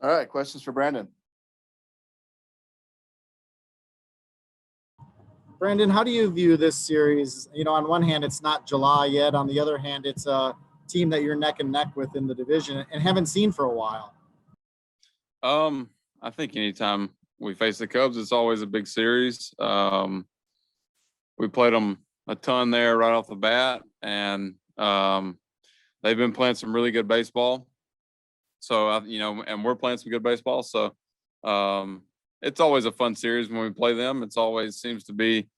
All right, questions for Brandon. Brandon, how do you view this series? You know, on one hand, it's not July yet. On the other hand, it's a team that you're neck and neck with in the division and haven't seen for a while. I think anytime we face the Cubs, it's always a big series. We played them a ton there right off the bat, and they've been playing some really good baseball. So, and we're playing some good baseball. So, it's always a fun series when we play them. It's always seems to be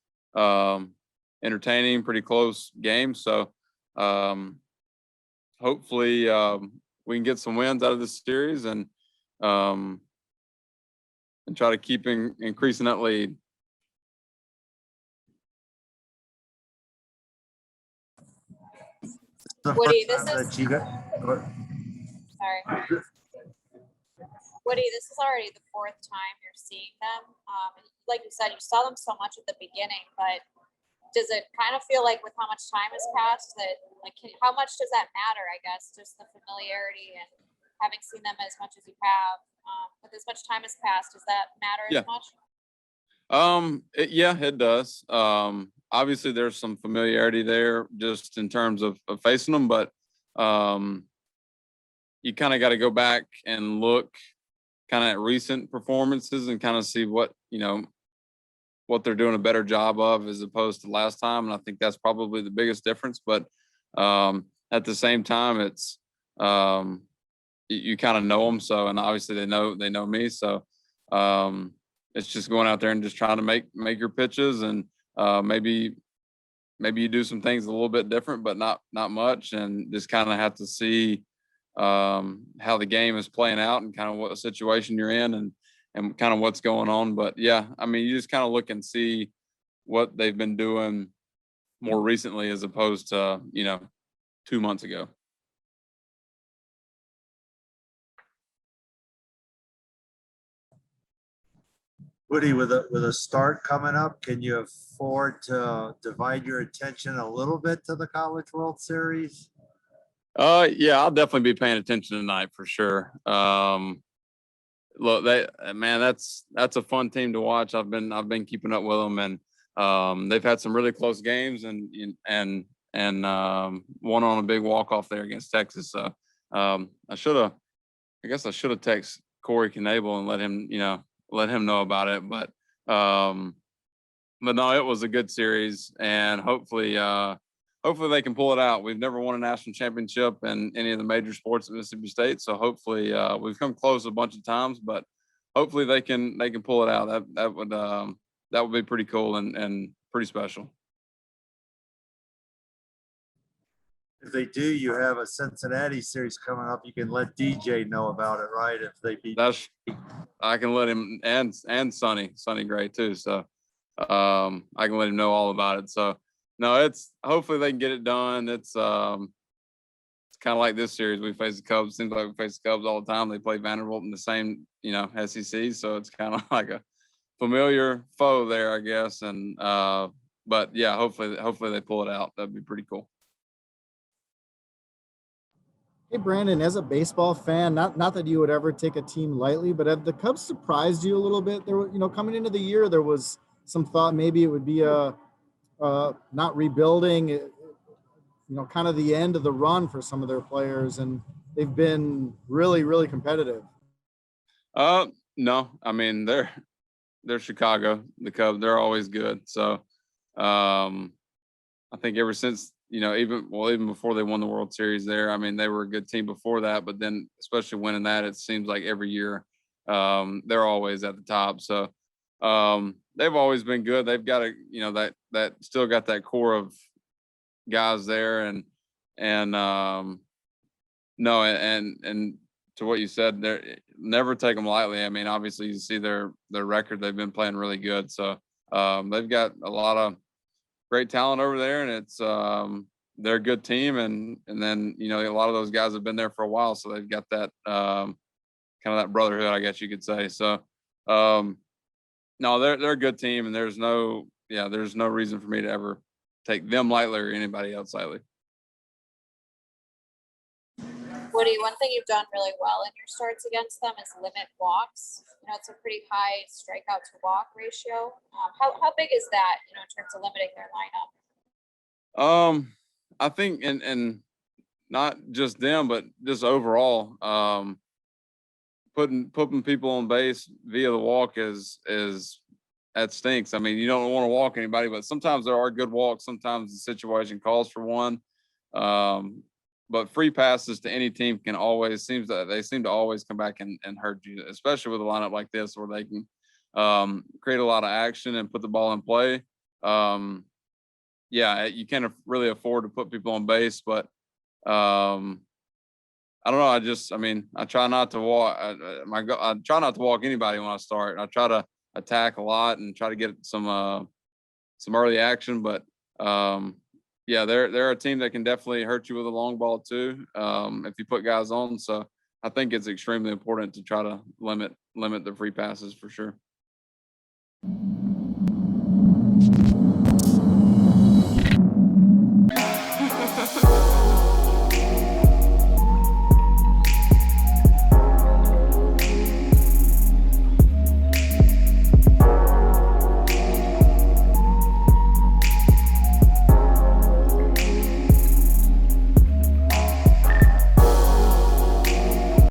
entertaining, pretty close game. So, hopefully, we can get some wins out of this series and try to keep increasing that lead. Woody, this is sorry. Woody, this is already the fourth time you're seeing them. Like you said, you saw them so much at the beginning, but does it kind of feel like with how much time has passed that, like, how much does that matter? I guess just the familiarity and having seen them as much as you have, with as much time has passed, does that matter as much? Yeah, it does. Obviously there's some familiarity there just in terms of facing them, but you kind of got to go back and look kind of at recent performances and kind of see what they're doing a better job of as opposed to last time. And I think that's probably the biggest difference. But at the same time, it's you kind of know them. So, and obviously they know me. So it's just going out there and just trying to make your pitches, and maybe you do some things a little bit different, but not much, and just kind of have to see how the game is playing out and kind of what situation you're in and kind of what's going on. But yeah, I mean, you just kind of look and see what they've been doing more recently as opposed to 2 months ago. Woody, with a start coming up, can you afford to divide your attention a little bit to the College World Series? Yeah, I'll definitely be paying attention tonight for sure. Look, that's a fun team to watch. I've been keeping up with them, and they've had some really close games, and one on a big walk off there against Texas. So I guess I should have texted Corey Knable and let him know about it. But no, it was a good series, and hopefully they can pull it out. We've never won a national championship in any of the major sports at Mississippi State, so hopefully we've come close a bunch of times, but hopefully they can pull it out. That would be pretty cool and pretty special. If they do, you have a Cincinnati series coming up. You can let DJ know about it, right? If they beat, I can let him, and Sonny Gray too. So I can let him know all about it. So no, it's hopefully they can get it done. It's kind of like this series. We face the Cubs. Seems like we face the Cubs all the time. They play Vanderbilt in the same SEC. So it's kind of like a familiar foe there, I guess. And but yeah, hopefully they pull it out. That'd be pretty cool. Hey, Brandon, as a baseball fan, not that you would ever take a team lightly, but have the Cubs surprised you a little bit? There were, coming into the year, there was some thought maybe it would be not rebuilding, kind of the end of the run for some of their players, and they've been really, really competitive. No, I mean they're Chicago, the Cubs. They're always good. So I think ever since even before they won the World Series there, I mean, they were a good team before that, but then especially winning that, it seems like every year they're always at the top. So they've always been good. They've got that still got that core of guys there, and to what you said, they never take them lightly. I mean, obviously you see their record; they've been playing really good. So they've got a lot of great talent over there, and it's they're a good team, and then a lot of those guys have been there for a while, so they've got that kind of that brotherhood, I guess you could say. So no, they're a good team, and there's no reason for me to ever take them lightly or anybody else lightly. Woody, one thing you've done really well in your starts against them is limit walks. It's a pretty high strikeout to walk ratio. How big is that, in terms of limiting their lineup? I think, and not just them, but just overall, putting people on base via the walk is that stinks. I mean, you don't want to walk anybody, but sometimes there are good walks. Sometimes the situation calls for one. But free passes to any team can always seem to always come back and hurt you, especially with a lineup like this where they can create a lot of action and put the ball in play. Yeah, you can't really afford to put people on base, but I don't know. I try not to walk. I try not to walk anybody when I start. I try to attack a lot and try to get some early action. But yeah, they're a team that can definitely hurt you with a long ball too, if you put guys on. So I think it's extremely important to try to limit the free passes for sure.